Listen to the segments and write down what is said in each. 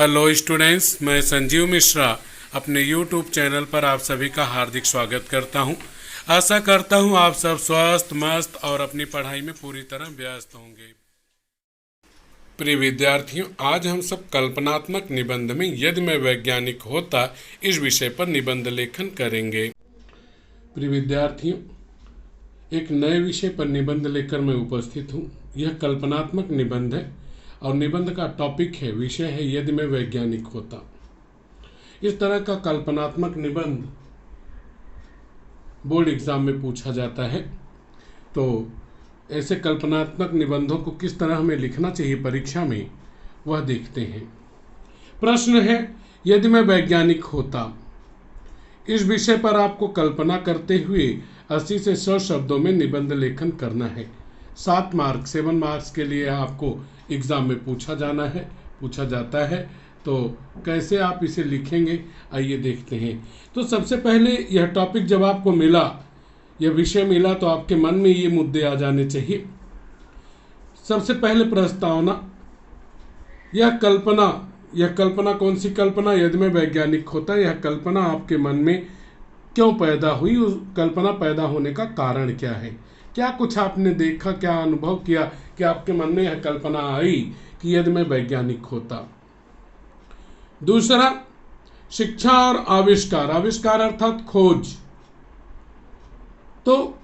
Hello students, मैं संजीव मिश्रा अपने YouTube channel पर आप सभी का हार्दिक स्वागत करता हूं। आशा करता हूं आप सब स्वस्थ मस्त और अपनी पढ़ाई में पूरी तरह व्यस्त होंगे। प्रिय विद्यार्थियों, आज हम सब कल्पनात्मक निबंध में यदि मैं वैज्ञानिक होता इस विषय पर निबंध लेखन करेंगे। प्रिय विद्यार्थियों, एक नए विषय पर निबंध लेकर मैं उपस्थित हूँ। यह कल्पनात्मक निबंध है और निबंध का टॉपिक है, विषय है यदि मैं वैज्ञानिक होता। इस तरह का कल्पनात्मक निबंध बोर्ड एग्जाम में पूछा जाता है। तो ऐसे कल्पनात्मक निबंधों को किस तरह हमें लिखना चाहिए परीक्षा में, वह देखते हैं। प्रश्न है, यदि मैं वैज्ञानिक होता। इस विषय पर आपको कल्पना करते हुए 80 से 100 शब्दों में निबंध लेखन करना है। 7 मार्क्स के लिए आपको एग्जाम में पूछा जाता है। तो कैसे आप इसे लिखेंगे, आइए देखते हैं। तो सबसे पहले यह टॉपिक जब आपको मिला, यह विषय मिला, तो आपके मन में ये मुद्दे आ जाने चाहिए। सबसे पहले प्रस्तावना, यह कल्पना कौन सी कल्पना, यदि मैं वैज्ञानिक होता। यह कल्पना आपके मन में क्यों पैदा हुई, उस कल्पना पैदा होने का कारण क्या है, क्या कुछ आपने देखा, क्या अनुभव किया कि आपके मन में यह कल्पना आई कि यदि मैं वैज्ञानिक होता। दूसरा, शिक्षा और आविष्कार अर्थात खोज। तो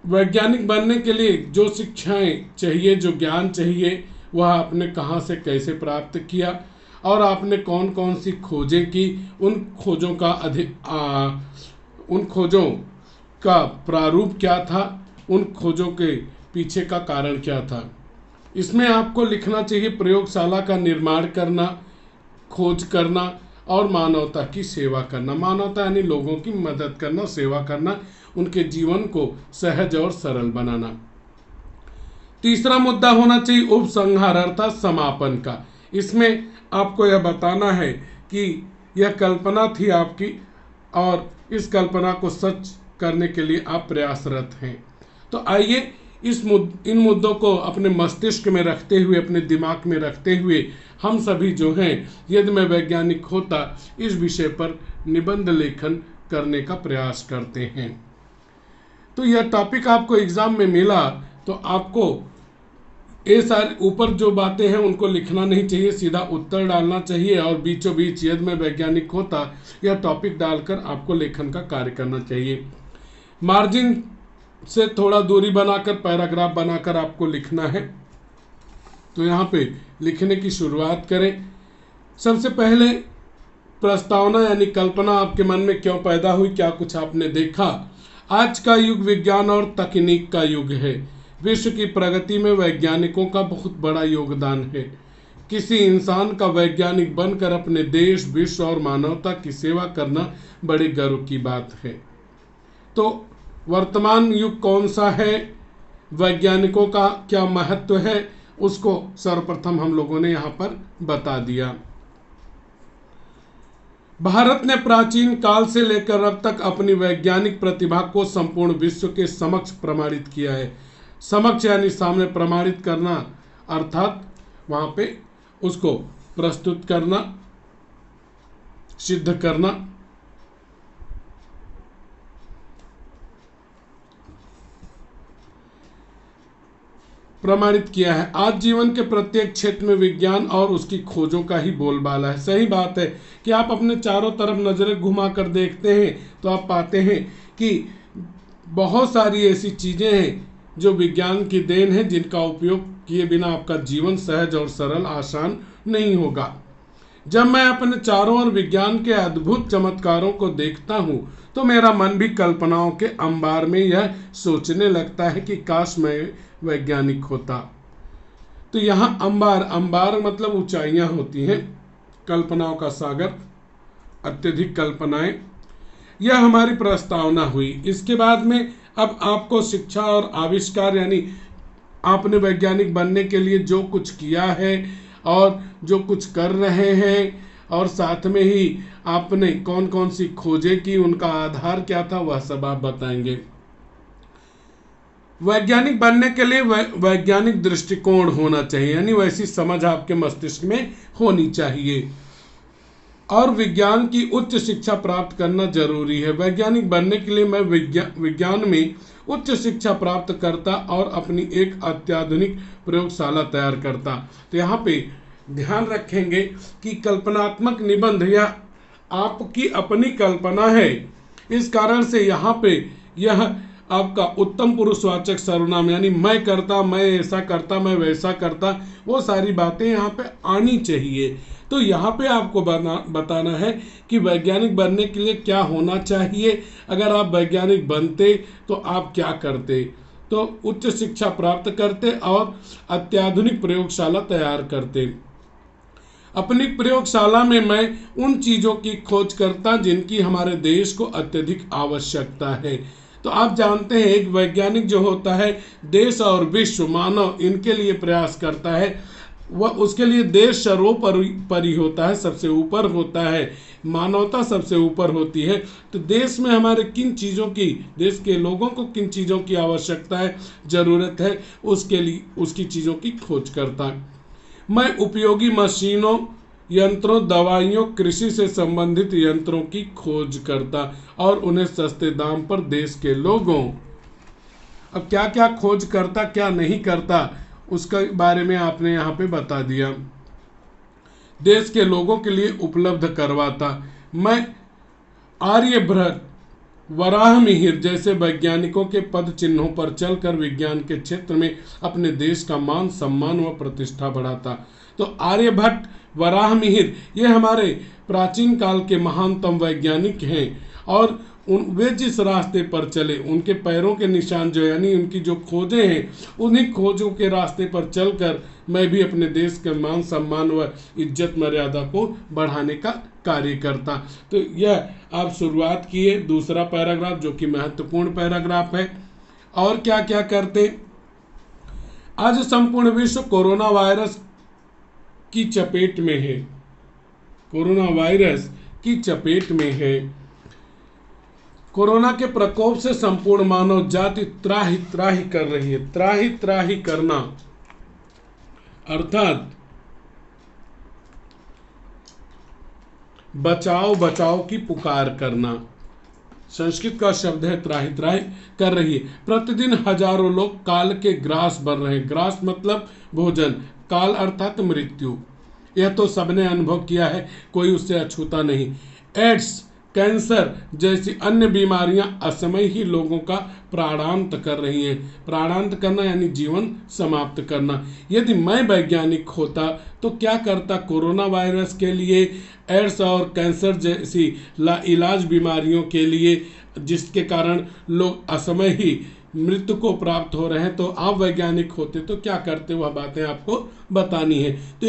वैज्ञानिक बनने के लिए जो शिक्षाएं चाहिए, जो ज्ञान चाहिए, वह आपने कहाँ से कैसे प्राप्त किया और आपने कौन कौन सी खोजें की, उन खोजों का प्रारूप क्या था, उन खोजों के पीछे का कारण क्या था। इसमें आपको लिखना चाहिए प्रयोगशाला का निर्माण करना, खोज करना और मानवता की सेवा करना। मानवता यानी लोगों की मदद करना, सेवा करना, उनके जीवन को सहज और सरल बनाना। तीसरा मुद्दा होना चाहिए उपसंहार अर्थात समापन का। इसमें आपको यह बताना है कि यह कल्पना थी आपकी और इस कल्पना को सच करने के लिए आप प्रयासरत हैं। तो आइए इन मुद्दों को अपने मस्तिष्क में रखते हुए, अपने दिमाग में रखते हुए, हम सभी जो हैं यदि मैं वैज्ञानिक होता इस विषय पर निबंध लेखन करने का प्रयास करते हैं। तो यह टॉपिक आपको एग्जाम में मिला तो आपको ये सारे ऊपर जो बातें हैं उनको लिखना नहीं चाहिए, सीधा उत्तर डालना चाहिए और बीचों बीच यदि मैं वैज्ञानिक होता यह टॉपिक डालकर आपको लेखन का कार्य करना चाहिए। मार्जिन से थोड़ा दूरी बनाकर पैराग्राफ बनाकर आपको लिखना है। तो यहाँ पे लिखने की शुरुआत करें। सबसे पहले प्रस्तावना यानी कल्पना आपके मन में क्यों पैदा हुई, क्या कुछ आपने देखा। आज का युग विज्ञान और तकनीक का युग है। विश्व की प्रगति में वैज्ञानिकों का बहुत बड़ा योगदान है। किसी इंसान का वैज्ञानिक बनकर अपने देश, विश्व और मानवता की सेवा करना बड़े गर्व की बात है। तो वर्तमान युग कौन सा है, वैज्ञानिकों का क्या महत्व है, उसको सर्वप्रथम हम लोगों ने यहाँ पर बता दिया। भारत ने प्राचीन काल से लेकर अब तक अपनी वैज्ञानिक प्रतिभा को संपूर्ण विश्व के समक्ष प्रमाणित किया है। समक्ष यानी सामने, प्रमाणित करना अर्थात वहाँ पे उसको प्रस्तुत करना, सिद्ध करना। प्रमाणित किया है। आज जीवन के प्रत्येक क्षेत्र में विज्ञान और उसकी खोजों का ही बोलबाला है। सही बात है कि आप अपने चारों तरफ नजरें घुमाकर देखते हैं तो आप पाते हैं कि बहुत सारी ऐसी चीजें हैं जो विज्ञान की देन है, जिनका उपयोग किए बिना आपका जीवन सहज और सरल, आसान नहीं होगा। जब मैं अपने चारों ओर विज्ञान के अद्भुत चमत्कारों को देखता हूँ तो मेरा मन भी कल्पनाओं के अंबार में यह सोचने लगता है कि काश मैं वैज्ञानिक होता। तो यहाँ अंबार मतलब ऊंचाइयाँ होती हैं, कल्पनाओं का सागर, अत्यधिक कल्पनाएं। यह हमारी प्रस्तावना हुई। इसके बाद में अब आपको शिक्षा और आविष्कार यानी आपने वैज्ञानिक बनने के लिए जो कुछ किया है और जो कुछ कर रहे हैं और साथ में ही आपने कौन कौन सी खोजें की, उनका आधार क्या था, वह सब आप बताएंगे। वैज्ञानिक बनने के लिए वैज्ञानिक दृष्टिकोण होना चाहिए, यानी वैसी समझ आपके मस्तिष्क में होनी चाहिए। और विज्ञान की उच्च शिक्षा प्राप्त करना जरूरी है। वैज्ञानिक बनने के लिए मैं विज्ञान में उच्च शिक्षा प्राप्त करता और अपनी एक अत्याधुनिक प्रयोगशाला तैयार करता। तो यहाँ पे ध्यान रखेंगे कि कल्पनात्मक निबंध यह आपकी अपनी कल्पना है, इस कारण से यहाँ पे यह आपका उत्तम पुरुषवाचक सर्वनाम यानी मैं करता, मैं ऐसा करता, मैं वैसा करता, वो सारी बातें यहाँ पे आनी चाहिए। तो यहाँ पे आपको बताना है कि वैज्ञानिक बनने के लिए क्या होना चाहिए। अगर आप वैज्ञानिक बनते तो आप क्या करते, तो उच्च शिक्षा प्राप्त करते और अत्याधुनिक प्रयोगशाला तैयार करते। अपनी प्रयोगशाला में मैं उन चीज़ों की खोज करता जिनकी हमारे देश को अत्यधिक आवश्यकता है। तो आप जानते हैं एक वैज्ञानिक जो होता है देश और विश्व मानव इनके लिए प्रयास करता है, वह उसके लिए देश सर्वोपरि होता है, सबसे ऊपर होता है, मानवता सबसे ऊपर होती है। तो देश में हमारे किन चीज़ों की, देश के लोगों को किन चीज़ों की आवश्यकता है, ज़रूरत है, उसके लिए उसकी चीज़ों की खोज करता है। मैं उपयोगी मशीनों, यंत्रों, दवाइयों, कृषि से संबंधित यंत्रों की खोज करता और उन्हें सस्ते दाम पर देश के लोगों, अब क्या क्या खोज करता क्या नहीं करता उसके बारे में आपने यहाँ पे बता दिया। देश के लोगों के लिए उपलब्ध करवाता। मैं आर्यभट्ट, वराहमिहिर जैसे वैज्ञानिकों के पद चिन्हों पर चलकर विज्ञान के क्षेत्र में अपने देश का मान सम्मान व प्रतिष्ठा बढ़ाता। तो आर्यभट्ट, वराहमिहिर ये हमारे प्राचीन काल के महानतम वैज्ञानिक हैं और वे जिस रास्ते पर चले उनके पैरों के निशान जो यानी उनकी जो खोजें हैं उन्हीं खोजों के रास्ते पर चलकर मैं भी अपने देश के मान सम्मान व इज्जत मर्यादा को बढ़ाने का कार्य करता। तो यह आप शुरुआत किए दूसरा पैराग्राफ जो कि महत्वपूर्ण पैराग्राफ है। और क्या क्या करते। आज संपूर्ण विश्व कोरोना वायरस की चपेट में है, कोरोना वायरस की चपेट में है। कोरोना के प्रकोप से संपूर्ण मानव जाति त्राही त्राही कर रही है। त्राही त्राही करना अर्थात बचाओ बचाओ की पुकार करना। संस्कृत का शब्द है त्राही त्राही कर रही है। प्रतिदिन हजारों लोग काल के ग्रास बन रहे हैं। ग्रास मतलब भोजन, काल अर्थात मृत्यु। यह तो सबने अनुभव किया है, कोई उससे अछूता नहीं। एड्स, कैंसर जैसी अन्य बीमारियां असमय ही लोगों का प्राणांत कर रही हैं। प्राणांत करना यानी जीवन समाप्त करना। यदि मैं वैज्ञानिक होता तो क्या करता, कोरोना वायरस के लिए, एड्स और कैंसर जैसी लाइलाज बीमारियों के लिए जिसके कारण लोग असमय ही मृत्यु को प्राप्त हो रहे हैं, तो आप वैज्ञानिक होते तो क्या करते, वह बातें आपको बतानी है। तो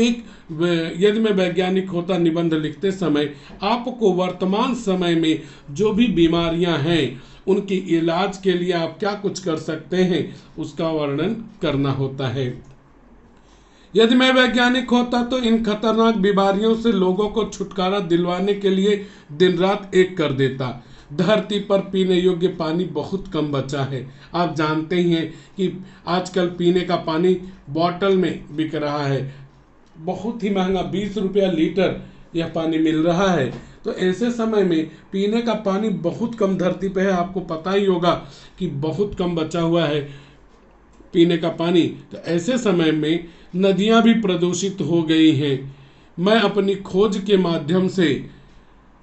यदि मैं वैज्ञानिक होता निबंध लिखते समय आपको वर्तमान समय में जो भी बीमारियां हैं उनकी इलाज के लिए आप क्या कुछ कर सकते हैं उसका वर्णन करना होता है। यदि मैं वैज्ञानिक होता तो इन खतरनाक बीमारियों से लोगों को छुटकारा दिलवाने के लिए दिन रात एक कर देता। धरती पर पीने योग्य पानी बहुत कम बचा है। आप जानते ही हैं कि आजकल पीने का पानी बॉटल में बिक रहा है, बहुत ही महंगा 20 रुपया लीटर यह पानी मिल रहा है। तो ऐसे समय में पीने का पानी बहुत कम धरती पे है, आपको पता ही होगा कि बहुत कम बचा हुआ है पीने का पानी। तो ऐसे समय में नदियां भी प्रदूषित हो गई हैं। मैं अपनी खोज के माध्यम से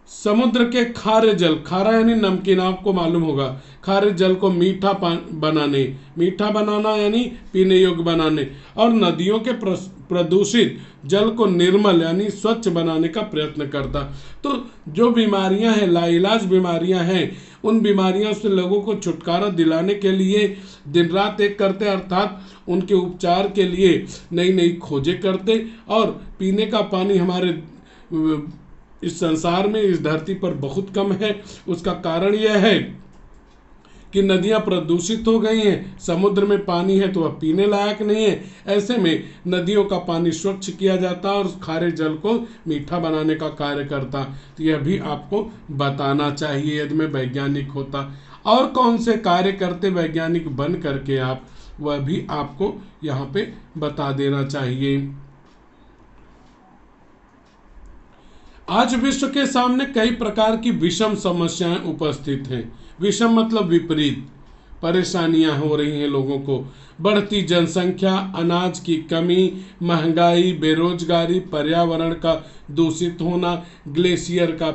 समुद्र के खारे जल, खारा यानी नमकीन, आपको मालूम होगा, खारे जल को मीठा बनाना यानी पीने योग्य बनाने, और नदियों के प्रदूषित जल को निर्मल यानी स्वच्छ बनाने का प्रयत्न करता। तो जो बीमारियां हैं, लाइलाज बीमारियां हैं, उन बीमारियों से लोगों को छुटकारा दिलाने के लिए दिन रात एक करते, अर्थात उनके उपचार के लिए नई नई खोजें करते। और पीने का पानी हमारे इस संसार में, इस धरती पर बहुत कम है। उसका कारण यह है कि नदियां प्रदूषित हो गई हैं, समुद्र में पानी है तो वह पीने लायक नहीं है। ऐसे में नदियों का पानी स्वच्छ किया जाता और उस खारे जल को मीठा बनाने का कार्य करता। तो यह भी आपको बताना चाहिए यदि मैं वैज्ञानिक होता। और कौन से कार्य करते वैज्ञानिक बन करके आप, वह भी आपको यहाँ पे बता देना चाहिए। आज विश्व के सामने कई प्रकार की विषम समस्याएं उपस्थित हैं। विषम मतलब विपरीत परेशानियां हो रही हैं लोगों को। बढ़ती जनसंख्या, अनाज की कमी, महंगाई, बेरोजगारी, पर्यावरण का दूषित होना, ग्लेशियर का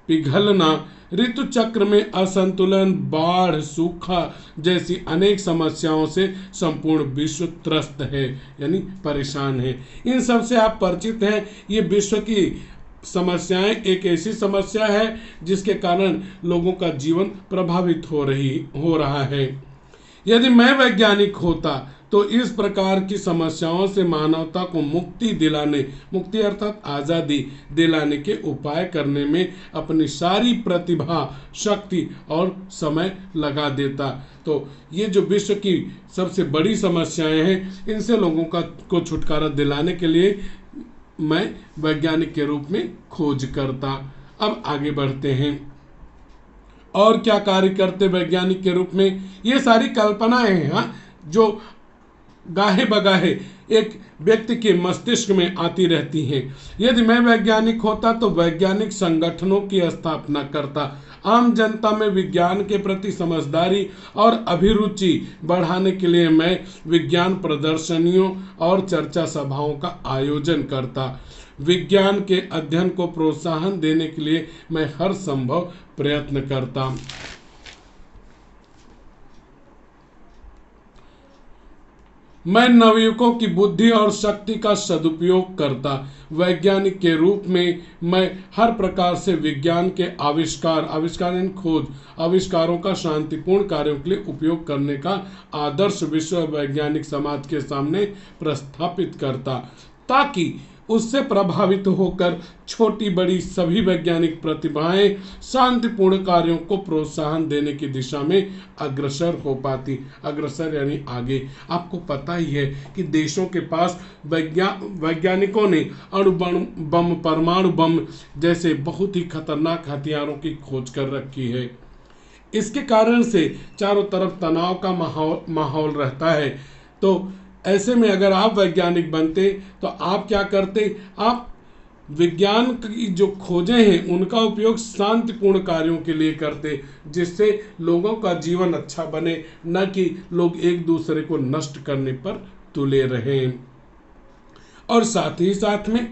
पिघलना, ऋतु चक्र में असंतुलन, बाढ़, सूखा जैसी अनेक समस्याओं से संपूर्ण विश्व त्रस्त है, यानी परेशान है। इन सब से आप परिचित हैं। ये विश्व की समस्याएं एक ऐसी समस्या है जिसके कारण लोगों का जीवन प्रभावित हो रहा है। यदि मैं वैज्ञानिक होता तो इस प्रकार की समस्याओं से मानवता को मुक्ति अर्थात आज़ादी दिलाने के उपाय करने में अपनी सारी प्रतिभा, शक्ति और समय लगा देता। तो ये जो विश्व की सबसे बड़ी समस्याएं हैं, इनसे लोगों को छुटकारा दिलाने के लिए मैं वैज्ञानिक के रूप में खोज करता। अब आगे बढ़ते हैं। और क्या कार्य करते वैज्ञानिक के रूप में? ये सारी कल्पनाएं हैं, हाँ, जो गाहे बगाहे एक व्यक्ति के मस्तिष्क में आती रहती हैं। यदि मैं वैज्ञानिक होता तो वैज्ञानिक संगठनों की स्थापना करता। आम जनता में विज्ञान के प्रति समझदारी और अभिरुचि बढ़ाने के लिए मैं विज्ञान प्रदर्शनियों और चर्चा सभाओं का आयोजन करता। विज्ञान के अध्ययन को प्रोत्साहन देने के लिए मैं हर संभव प्रयत्न करता। मैं नवयुवकों की बुद्धि और शक्ति का सदुपयोग करता। वैज्ञानिक के रूप में मैं हर प्रकार से विज्ञान के आविष्कार यानी खोज, आविष्कारों का शांतिपूर्ण कार्यों के लिए उपयोग करने का आदर्श विश्व वैज्ञानिक समाज के सामने प्रस्थापित करता, ताकि उससे प्रभावित होकर छोटी बड़ी सभी वैज्ञानिक प्रतिभाएं शांतिपूर्ण कार्यों को प्रोत्साहन देने की दिशा में अग्रसर हो पाती। अग्रसर यानी आगे। आपको पता ही है कि देशों के पास वैज्ञानिकों ने अणु बम, परमाणु बम जैसे बहुत ही खतरनाक हथियारों की खोज कर रखी है। इसके कारण से चारों तरफ तनाव का माहौल रहता है। तो ऐसे में अगर आप वैज्ञानिक बनते तो आप क्या करते? आप विज्ञान की जो खोजें हैं उनका उपयोग शांतिपूर्ण कार्यों के लिए करते, जिससे लोगों का जीवन अच्छा बने, न कि लोग एक दूसरे को नष्ट करने पर तुले रहें। और साथ ही साथ में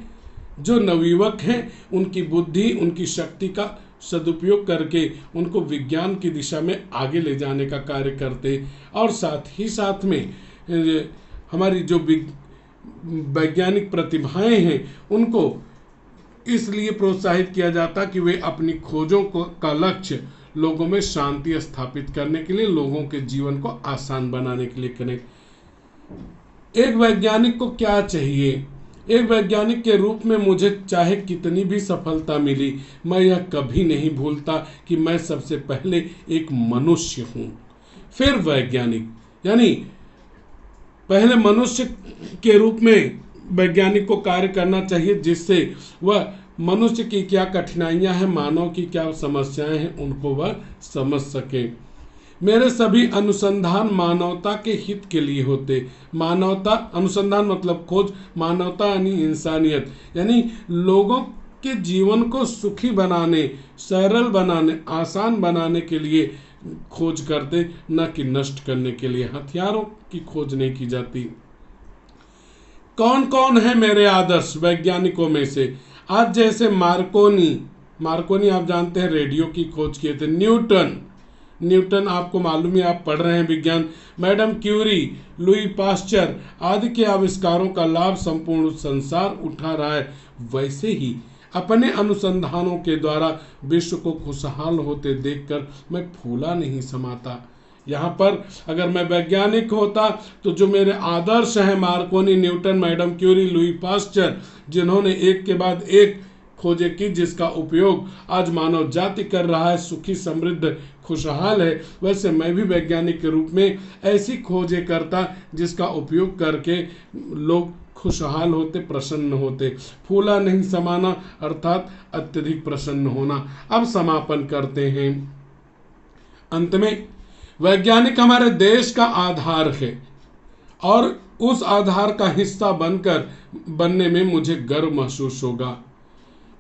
जो नवयुवक हैं उनकी बुद्धि, उनकी शक्ति का सदुपयोग करके उनको विज्ञान की दिशा में आगे ले जाने का कार्य करते। और साथ ही साथ में हमारी जो वैज्ञानिक प्रतिभाएं हैं उनको इसलिए प्रोत्साहित किया जाता कि वे अपनी खोजों का लक्ष्य लोगों में शांति स्थापित करने के लिए, लोगों के जीवन को आसान बनाने के लिए करें। एक वैज्ञानिक को क्या चाहिए? एक वैज्ञानिक के रूप में मुझे चाहे कितनी भी सफलता मिली, मैं यह कभी नहीं भूलता कि मैं सबसे पहले एक मनुष्य हूँ, फिर वैज्ञानिक। यानी पहले मनुष्य के रूप में वैज्ञानिक को कार्य करना चाहिए, जिससे वह मनुष्य की क्या कठिनाइयां हैं, मानव की क्या समस्याएं हैं, उनको वह समझ सके। मेरे सभी अनुसंधान मानवता के हित के लिए होते। मानवता, अनुसंधान मतलब खोज, मानवता यानी इंसानियत, यानी लोगों के जीवन को सुखी बनाने, सरल बनाने, आसान बनाने के लिए खोज करते, न कि नष्ट करने के लिए। हथियारों की खोज नहीं की जाती। कौन कौन है मेरे आदर्श वैज्ञानिकों में से? आज जैसे मार्कोनी आप जानते हैं, रेडियो की खोज किए थे। न्यूटन आपको मालूम है, आप पढ़ रहे हैं विज्ञान। मैडम क्यूरी, लुई पास्चर आदि के आविष्कारों का लाभ संपूर्ण संसार उठा रहा है। वैसे ही अपने अनुसंधानों के द्वारा विश्व को खुशहाल होते देखकर मैं फूला नहीं समाता। यहाँ पर अगर मैं वैज्ञानिक होता तो जो मेरे आदर्श हैं, Marconi, Newton, madam Curie, Louis Pasteur, जिन्होंने एक के बाद एक खोजें की, जिसका उपयोग आज मानव जाति कर रहा है, सुखी, समृद्ध, खुशहाल है, वैसे मैं भी वैज्ञानिक के रूप में ऐसी खोजें करता जिसका उपयोग करके लोग खुशहाल होते, प्रसन्न होते। फूला नहीं समाना अर्थात अत्यधिक प्रसन्न होना। अब समापन करते हैं। अंत में वैज्ञानिक हमारे देश का आधार है और उस आधार का हिस्सा बनने में मुझे गर्व महसूस होगा।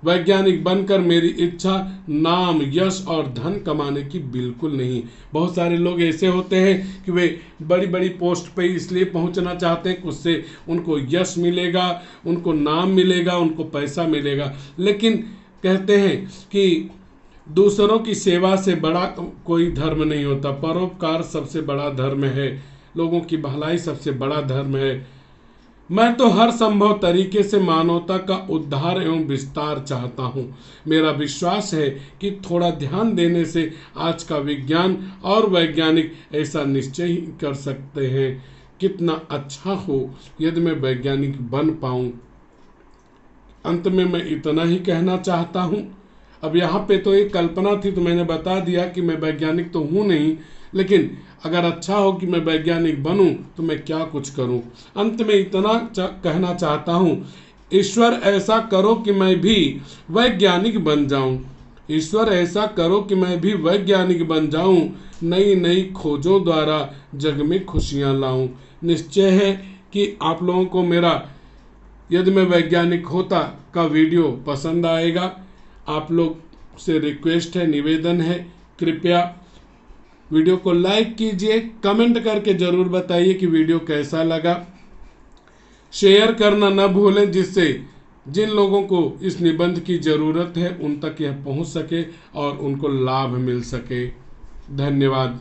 वैज्ञानिक बनकर मेरी इच्छा नाम, यश और धन कमाने की बिल्कुल नहीं। बहुत सारे लोग ऐसे होते हैं कि वे बड़ी बड़ी पोस्ट पे इसलिए पहुंचना चाहते हैं कि उससे उनको यश मिलेगा, उनको नाम मिलेगा, उनको पैसा मिलेगा। लेकिन कहते हैं कि दूसरों की सेवा से बड़ा कोई धर्म नहीं होता। परोपकार सबसे बड़ा धर्म है, लोगों की भलाई सबसे बड़ा धर्म है। मैं तो हर संभव तरीके से मानवता का उद्धार एवं विस्तार चाहता हूँ। मेरा विश्वास है कि थोड़ा ध्यान देने से आज का विज्ञान और वैज्ञानिक ऐसा निश्चय ही कर सकते हैं। कितना अच्छा हो यदि मैं वैज्ञानिक बन पाऊँ। अंत में मैं इतना ही कहना चाहता हूँ। अब यहाँ पे तो एक कल्पना थी, तो मैंने बता दिया कि मैं वैज्ञानिक तो हूँ नहीं, लेकिन अगर अच्छा हो कि मैं वैज्ञानिक बनूं तो मैं क्या कुछ करूं। अंत में इतना कहना चाहता हूं, ईश्वर ऐसा करो कि मैं भी वैज्ञानिक बन जाऊं। ईश्वर ऐसा करो कि मैं भी वैज्ञानिक बन जाऊं, नई नई खोजों द्वारा जग में खुशियां लाऊं। निश्चय है कि आप लोगों को मेरा यदि मैं वैज्ञानिक होता का वीडियो पसंद आएगा। आप लोग से रिक्वेस्ट है, निवेदन है, कृपया वीडियो को लाइक कीजिए, कमेंट करके जरूर बताइए कि वीडियो कैसा लगा। शेयर करना न भूलें, जिससे जिन लोगों को इस निबंध की जरूरत है उन तक यह पहुंच सके और उनको लाभ मिल सके। धन्यवाद।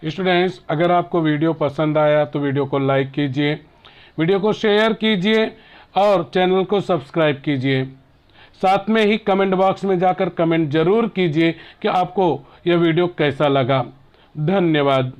स्टूडेंट्स, अगर आपको वीडियो पसंद आया तो वीडियो को लाइक कीजिए, वीडियो को शेयर कीजिए और चैनल को सब्सक्राइब कीजिए। साथ में ही कमेंट बॉक्स में जाकर कमेंट जरूर कीजिए कि आपको यह वीडियो कैसा लगा। धन्यवाद।